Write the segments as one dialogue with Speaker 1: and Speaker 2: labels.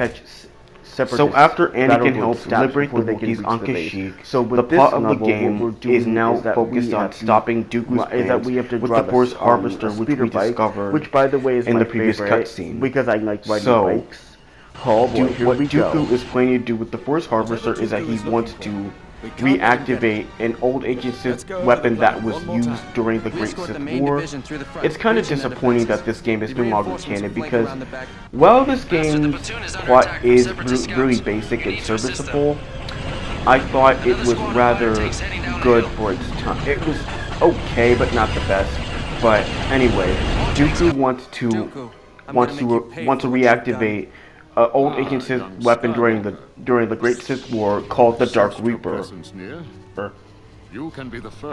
Speaker 1: catch so after Anakin helps liberate the Wookiees on Kashyyyk, the plot of the game is now focused on stopping Dooku's plans with the Force Harvester, which we discovered
Speaker 2: which by the way is
Speaker 1: in
Speaker 2: my
Speaker 1: the previous
Speaker 2: favorite,
Speaker 1: cutscene.
Speaker 2: because I like riding
Speaker 1: So,
Speaker 2: bikes. Oh boy, here
Speaker 1: what
Speaker 2: we go.
Speaker 1: Dooku is planning to do with the Force Harvester is that he wants to reactivate an old ancient Sith weapon that was used during the Great Sith War. It's kind of disappointing that this game is no longer canon because, while this game's plot is really basic and serviceable, I thought it was rather good for its time. It was okay, but not the best. But anyway, Dooku wants to reactivate old ancient Sith weapon during the Great Sith War called the Dark Reaper.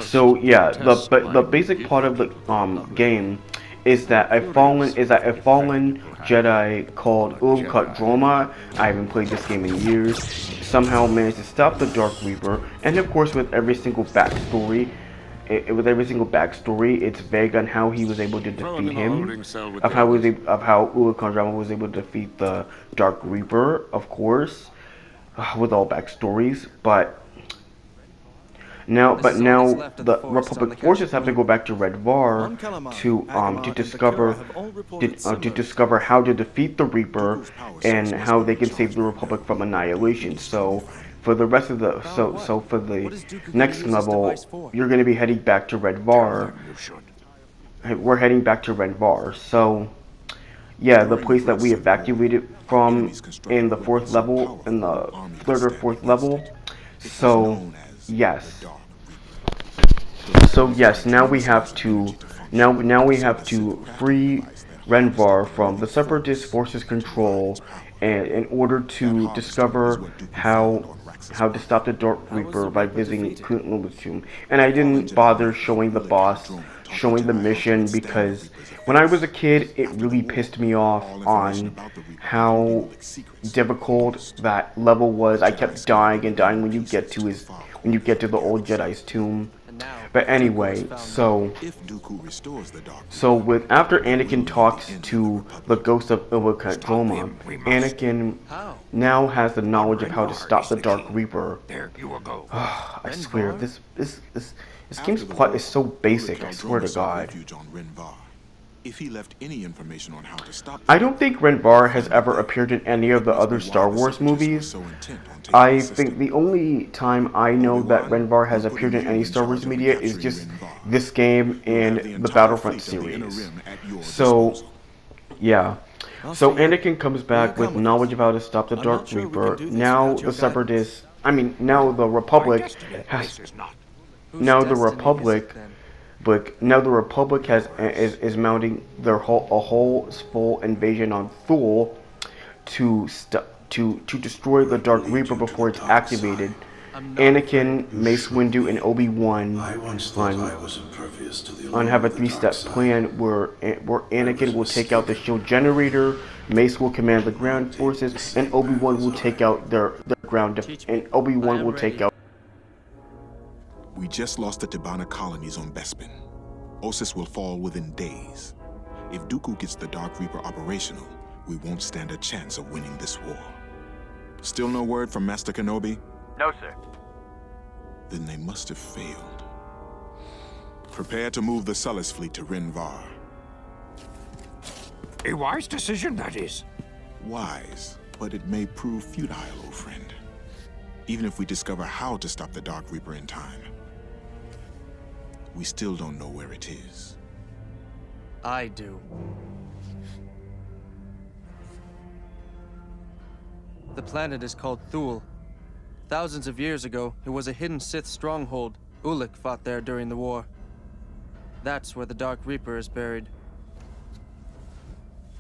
Speaker 1: So yeah, the basic plot of the game is that a fallen Jedi called Ulic Droma, I haven't played this game in years, somehow managed to stop the Dark Reaper, and of course with every single backstory. It's vague on how he was able to defeat him, of how Ulic Droma was able to defeat the Dark Reaper, of course, with all backstories. But now the Republic forces have to go back to Red Var to discover how to defeat the Reaper and how they can save the Republic from annihilation. So for the rest of the for the next level, you're going to be heading back to Red Var. We're heading back to Red Var. So yeah, the place that we evacuated from in the fourth level, in the third or fourth level. So yes. Now we have to free Renvar from the Separatist forces' control, and in order to discover how to stop the Dark Reaper by visiting Count Luna's tomb. And I didn't bother showing the boss, showing the mission, because when I was a kid, it really pissed me off on how difficult that level was. I kept dying and dying when you get to the old Jedi's tomb. But anyway, so after Anakin talks to the ghost of Ulic Droma, Anakin now has the knowledge of how to stop the Dark Reaper. I swear, this game's plot is so basic, I swear to God.
Speaker 3: If he left any information on how to stop,
Speaker 1: I don't think Renvar has ever appeared in any of the other Star Wars movies. I think the only time I know that Renvar has appeared in any Star Wars media is just this game and the Battlefront series. So, yeah. So Anakin comes back with knowledge of how to stop the Dark Reaper. Now the Separatists, now the Republic is mounting a whole full invasion on Thule to destroy the Dark Reaper before it's activated. Anakin, Mace Windu, and Obi-Wan have a three-step plan where Anakin will take out the shield generator, Mace will command the ground forces, and Obi-Wan will take out their ground and Obi-Wan will take out.
Speaker 3: We just lost the Tibanna colonies on Bespin. Ossus will fall within days. If Dooku gets the Dark Reaper operational, we won't stand a chance of winning this war. Still no word from Master Kenobi?
Speaker 4: No, sir.
Speaker 3: Then they must have failed. Prepare to move the Sullust fleet to Renvar.
Speaker 5: A wise decision, that is.
Speaker 3: Wise, but it may prove futile, old friend. Even if we discover how to stop the Dark Reaper in time, we still don't know where it is.
Speaker 6: I do. The planet is called Thule. Thousands of years ago, it was a hidden Sith stronghold. Ulic fought there during the war. That's where the Dark Reaper is buried.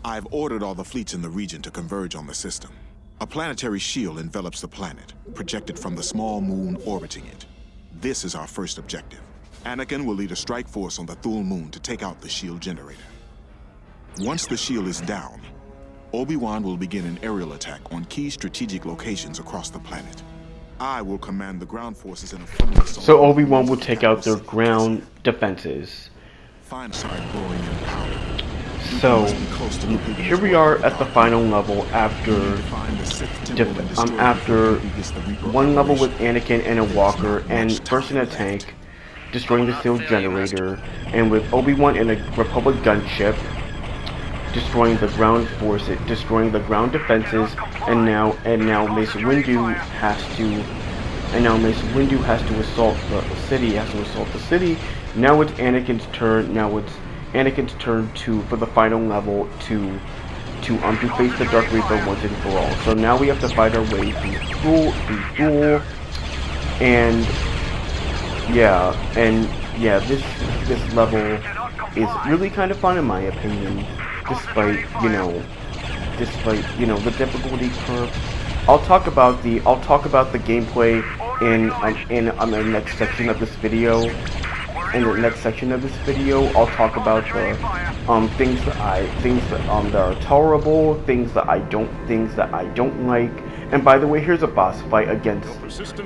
Speaker 3: I've ordered all the fleets in the region to converge on the system. A planetary shield envelops the planet, projected from the small moon orbiting it. This is our first objective. Anakin will lead a strike force on the Thule moon to take out the shield generator. Once the shield is down, Obi-Wan will begin an aerial attack on key strategic locations across the planet. I will command the ground forces in a friendly assault.
Speaker 1: So Obi-Wan will take out their ground defenses.
Speaker 3: Find side growing in power.
Speaker 1: So,
Speaker 3: must be close to the Hidden
Speaker 1: here we
Speaker 3: Droid
Speaker 1: are
Speaker 3: of the
Speaker 1: at the
Speaker 3: Dark
Speaker 1: final
Speaker 3: Reaper.
Speaker 1: level after
Speaker 3: Find the Sith Temple and destroy it
Speaker 1: after
Speaker 3: before he gets the Reaper
Speaker 1: one level with
Speaker 3: operational.
Speaker 1: Anakin and a
Speaker 3: There's
Speaker 1: walker,
Speaker 3: not
Speaker 1: and
Speaker 3: much
Speaker 1: first in a
Speaker 3: time
Speaker 1: tank,
Speaker 3: left.
Speaker 1: destroying the sealed generator, and with Obi-Wan in a Republic gunship, destroying the ground forces, destroying the ground defenses, and now Mace Windu has to assault the city. Has to assault the city. Now it's Anakin's turn. Now it's Anakin's turn for the final level to face the Dark Reaper once and for all. So now we have to fight our way through Thule, and this level is really kind of fun in my opinion, despite the difficulty curve. I'll talk about the gameplay in the next section of this video. In the next section of this video, I'll talk about the things that are tolerable, things that I don't like. And by the way, here's a boss fight against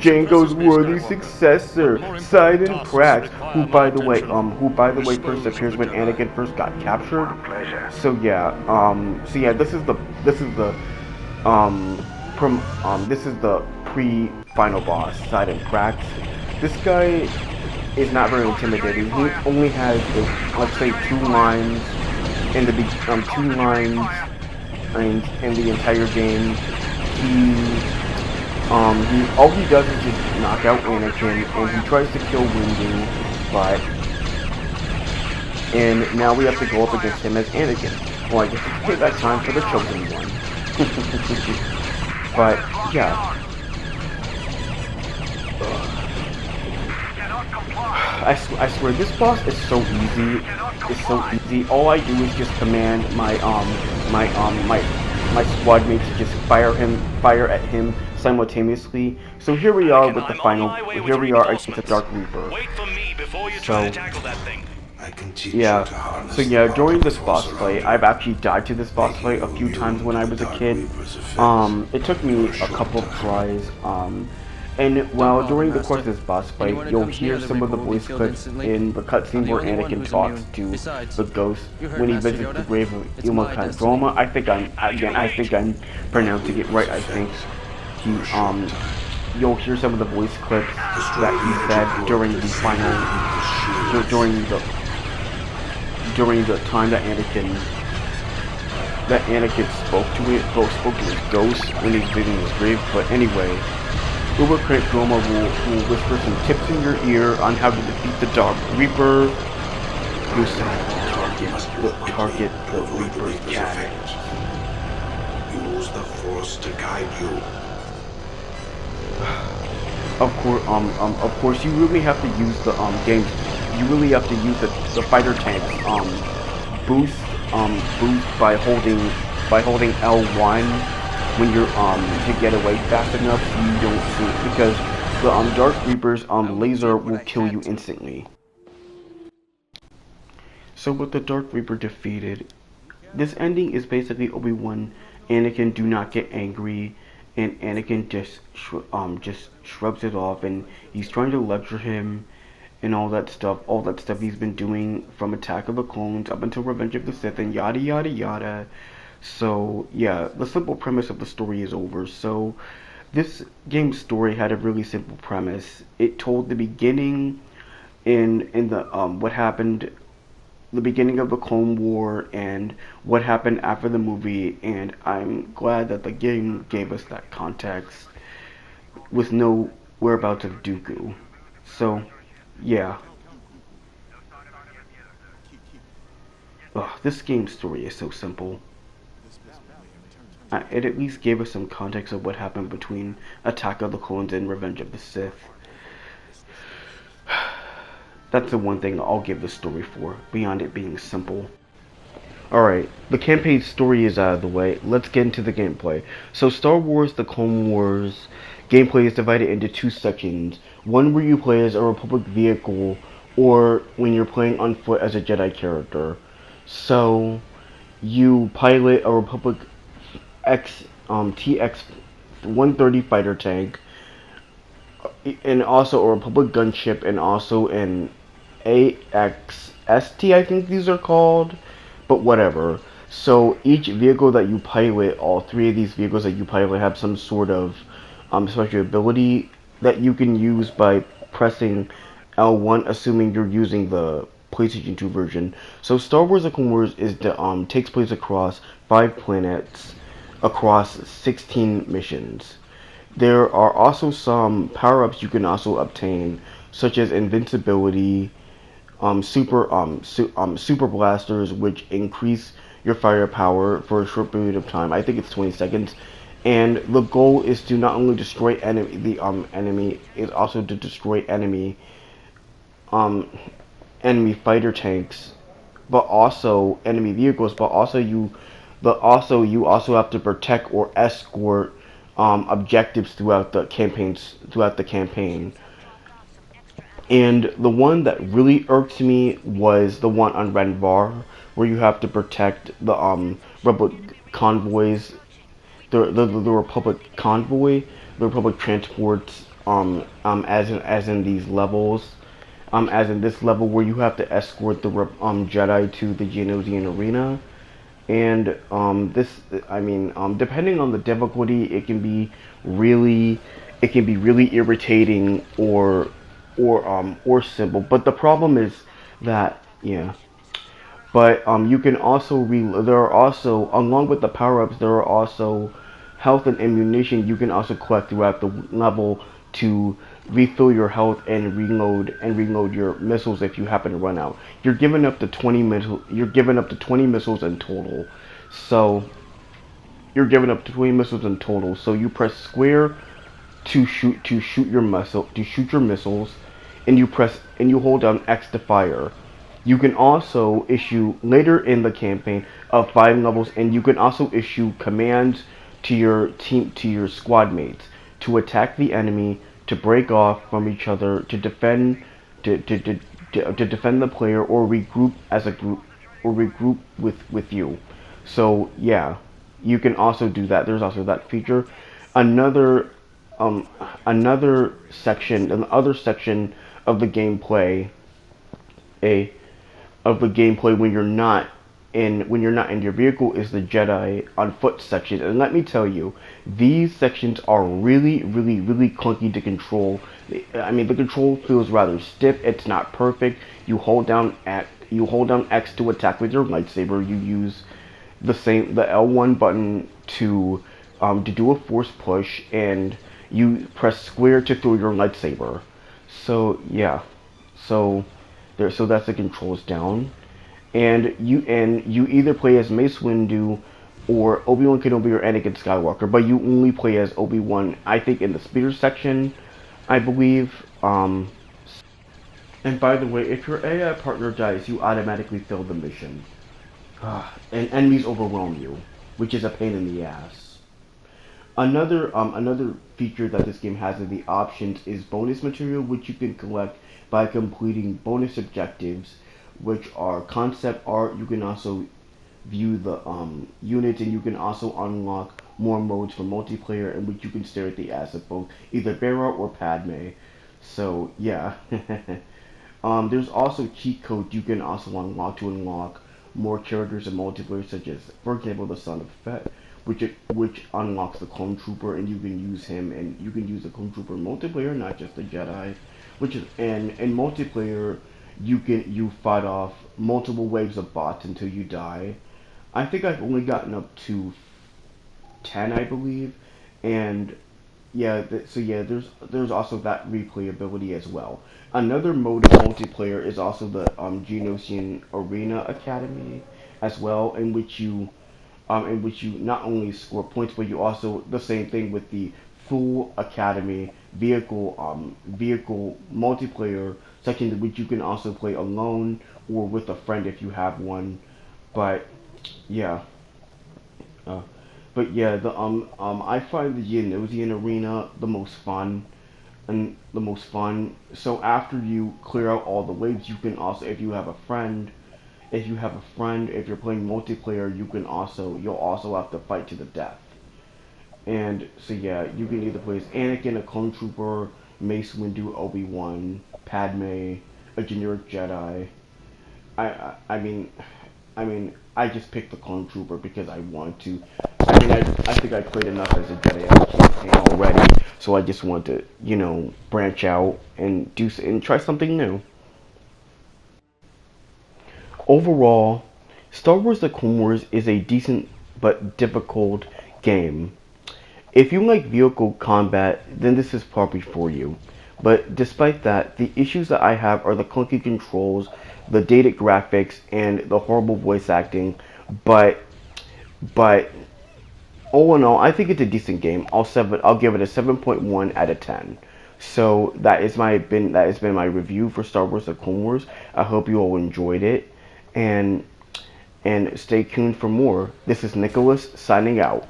Speaker 1: Jango's worthy successor, Sidon Prax, who by the way first appears when Anakin first got captured. So yeah, this is the pre-final boss, Sidon Prax. This guy is not very intimidating. He only has, let's say, two lines in the entire game. All he does is just knock out Anakin, and he tries to kill Windu, and now we have to go up against him as Anakin. Well, I guess it's payback time for the Chosen One. But yeah. I swear, this boss is so easy. It's so easy. All I do is just command my squad mates to just fire at him simultaneously. So here we are with the final. Here we are against the Dark Reaper.
Speaker 4: Wait for me before you try to tackle that thing.
Speaker 1: Yeah. So yeah, during this boss fight, I've actually died to this boss fight a few times when I was a kid. It took me a couple of tries. And while during the course of this boss fight, you'll hear some of the voice clips in the cutscene where Anakin talks to the ghost when he visits the grave of Imhotep Droma. I think I'm pronouncing it right. I think you'll hear some of the voice clips that he said during the time that Anakin spoke to his ghost when he's visiting his grave. But anyway, Uber-Critic Droma will whisper some tips in your ear on how to defeat the Dark Reaper. You target the Reaper's cannon.
Speaker 7: Use the Force to guide you.
Speaker 1: Of course, you really have to use the games. You really have to use the fighter tanks boost by holding L1 when you're to get away fast enough so you don't see, because the Dark Reaper's laser will kill you instantly. So with the Dark Reaper defeated, this ending is basically Obi-Wan, Anakin, do not get angry, and Anakin just shrugs it off, and he's trying to lecture him and all that stuff he's been doing from Attack of the Clones up until Revenge of the Sith and yada yada yada. So yeah, the simple premise of the story is over. So this game's story had a really simple premise. It told the beginning in the what happened, the beginning of the Clone War and what happened after the movie, and I'm glad that the game gave us that context with no whereabouts of Dooku. So yeah. This game's story is so simple. It at least gave us some context of what happened between Attack of the Clones and Revenge of the Sith. That's the one thing I'll give the story for, beyond it being simple. Alright, the campaign story is out of the way. Let's get into the gameplay. So Star Wars The Clone Wars gameplay is divided into two sections. One where you play as a Republic vehicle, or when you're playing on foot as a Jedi character. So you pilot a Republic TX-130 fighter tank, and also a Republic gunship, and also an AX-ST, I think these are called. but whatever. So each vehicle that you pilot, all three of these vehicles that you pilot have some sort of special ability that you can use by pressing L1, assuming you're using the PlayStation 2 version. So Star Wars: The Clone Wars is the takes place across 5 planets, across 16 missions. There are also some power-ups you can also obtain, such as invincibility, super blasters, which increase your firepower for a short period of time. I think it's 20 seconds. And the goal is to not only destroy enemy is also to destroy um enemy fighter tanks, but also enemy vehicles, but you also have to protect or escort objectives throughout the campaign. And the one that really irked me was the one on Renvar, where you have to protect the Republic convoys, the Republic convoy, the Republic transports, as in these levels, as in this level where you have to escort the Jedi to the Geonosian arena. And depending on the difficulty, it can be really irritating or simple. But the problem is that, yeah. But you can also there are also, along with the power-ups, there are also health and ammunition you can also collect throughout the level to refill your health and reload your missiles if you happen to run out. You're given up to 20 missiles in total. So you're given up to 20 missiles in total. So you press square to shoot your missiles, and you hold down X to fire. You can also issue later in the campaign of 5 levels, and you can also issue commands to your squad mates to attack the enemy, to break off from each other, to defend the player, or regroup as a group, or regroup with you. So yeah, you can also do that. There's also that feature. Another section of the gameplay, when you're not in your vehicle, is the Jedi on foot section. And let me tell you, these sections are really, really, really clunky to control. I mean, the control feels rather stiff. It's not perfect. You hold down X to attack with your lightsaber. You use the L1 button to do a force push, and you press square to throw your lightsaber. So yeah, so that's the controls down. And you either play as Mace Windu or Obi-Wan Kenobi or Anakin Skywalker, but you only play as Obi-Wan, I think, in the speeder section, I believe. And by the way, if your AI partner dies, you automatically fail the mission. And enemies overwhelm you, which is a pain in the ass. Another feature that this game has in the options is bonus material, which you can collect by completing bonus objectives, which are concept art. You can also view the units, and you can also unlock more modes for multiplayer, in which you can stare at the ass of both either Barra or Padme. So yeah. There's also cheat codes you can also unlock to unlock more characters in multiplayer, such as, for example, the Son of Fett, which unlocks the Clone Trooper, and you can use him, and you can use the Clone Trooper in multiplayer, not just the Jedi. And in multiplayer, you fight off multiple waves of bots until you die. I think I've only gotten up to 10, I believe, and yeah. There's also that replayability as well. Another mode of multiplayer is also the Geonosian Arena Academy as well, in which you not only score points, but you also, the same thing with the full Academy vehicle multiplayer section, which you can also play alone or with a friend if you have one. But yeah, I find the Geonosian Arena the most fun. So after you clear out all the waves, you can also, if you're playing multiplayer, you'll also have to fight to the death. And so yeah, you can either play as Anakin, a Clone Trooper, Mace Windu, Obi-Wan, Padme, a generic Jedi. I mean, I mean, I just picked the Clone Trooper because I want to. I mean, I think I played enough as a Jedi campaign already, so I just want to, branch out and and try something new. Overall, Star Wars: The Clone Wars is a decent but difficult game. If you like vehicle combat, then this is probably for you. But despite that, the issues that I have are the clunky controls, the dated graphics, and the horrible voice acting. But all in all, I think it's a decent game. I'll give it a 7.1 out of 10. So that has been my review for Star Wars: The Clone Wars. I hope you all enjoyed it, and stay tuned for more. This is Nicholas signing out.